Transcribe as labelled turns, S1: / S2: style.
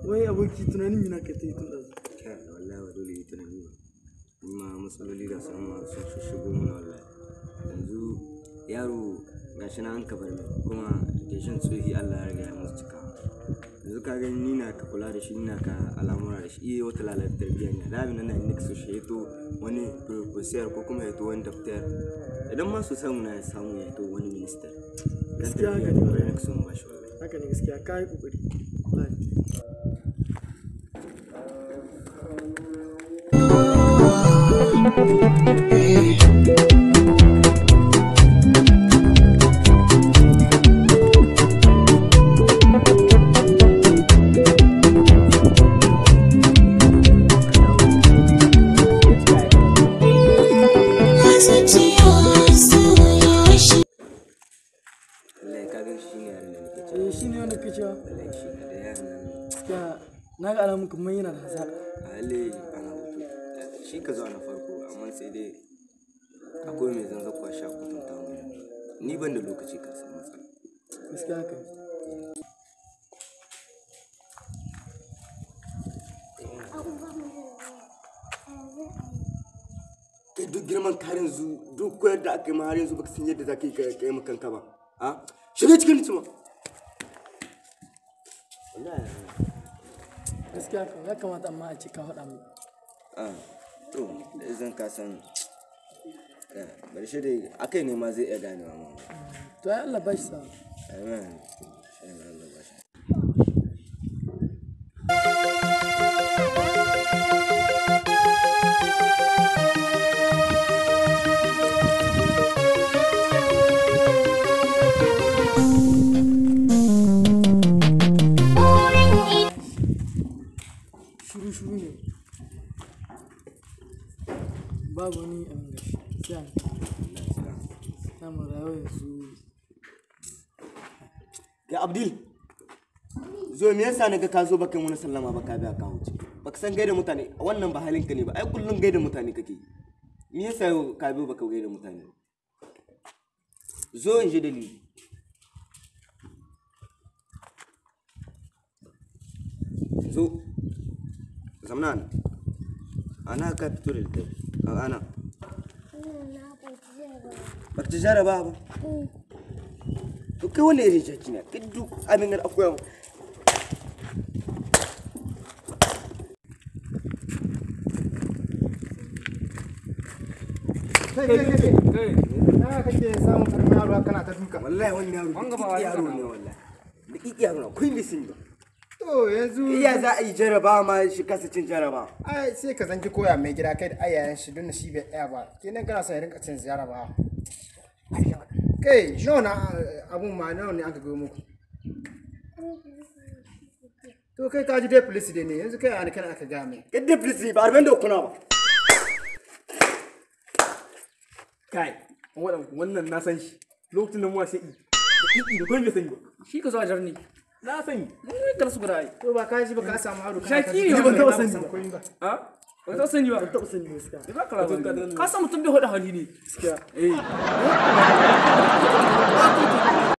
S1: wai aboki tunanin yana ka tai tun da
S2: wallahi wa dole yi tunani ba ni ma matsaloli da sun ma sun shigo mana wallahi yanzu yaro gashi na an ka bar mai kuma da shin tsohi Allah ya riga ya musu cika yanzu ka gani ni na ka kula da shi ni na ka al'amura da shi iya wata lalata tarbiyyar ne da abin nan ne su shi yato wani professor ko kuma yato wani doctor idan ma su samu na ya samu yato wani minister
S1: gaskiya haka ne
S2: wallahi sun ba shi wallahi
S1: haka ne gaskiya kai kokari shi ne wanda ke cewa na ga alamun kamar yana da hazaka
S2: hali ana hutu shi ka zo na farko amma sai dai akwai mai zanzan kwashi a kutunta mu ni ban da lokaci ka san matsala
S1: gaskiya haka
S2: kai duk girman karin zu duk koyar da aka yi ma har yanzu baka san yadda za ka yi makanka ba a shiga cikin nutsuwa
S1: gaskiya kan ya kamata amma a ce ka faɗa mu
S2: to da izin ka san bari shi dai akai ne ma zai iya ganewa ma
S1: to ya Allah ba shi sa
S2: amen Allah ba shi
S1: shuru ne babu wani abin da shi sai samun rayuwa yanzu
S2: ya abdul zo me yasa naga ka zo baka wani sallama baka biya ka wuce baka san gaida mutane wannan ba halinka ne ba ai kullun gaida mutane kake me yasa ka biyo baka gaida mutane zo in ji dalili zo zamnan ana ka fito da littafi ana ba ta jaraba ba to kai wani irin shaki na duk abin da akwai
S3: kai na kake samun karmi yaro kana ta duka
S2: wallahi wani yaro ne wallahi da kiki yaro na kun bisin ba
S3: to yanzu
S2: iya za a yi jaraba ma shi kasa cin jaraba
S3: ai sai ka zanki koya mai gida kai da ayayen shi don shi bai tsaya ba kenan kana son ya rinka cin jaraba kai nawa na abun ma nawa ne aka go muku to kai ka ji dai police ne yanzu kai ana kana aka ga mai
S2: kadda police ba arban da kuna ba
S1: kai wannan na san shi lokacin da mu sai da kun bai sani ba shi ka zo a jarni na sani mun kar su guda ai
S3: to ba ka ji ba ka samu aro
S1: shaki ne ban taba sani ba
S3: ha
S1: ban taba sani ba ban taba sani gaskiya ba ka san mutum bai hoda hali ne gaskiya eh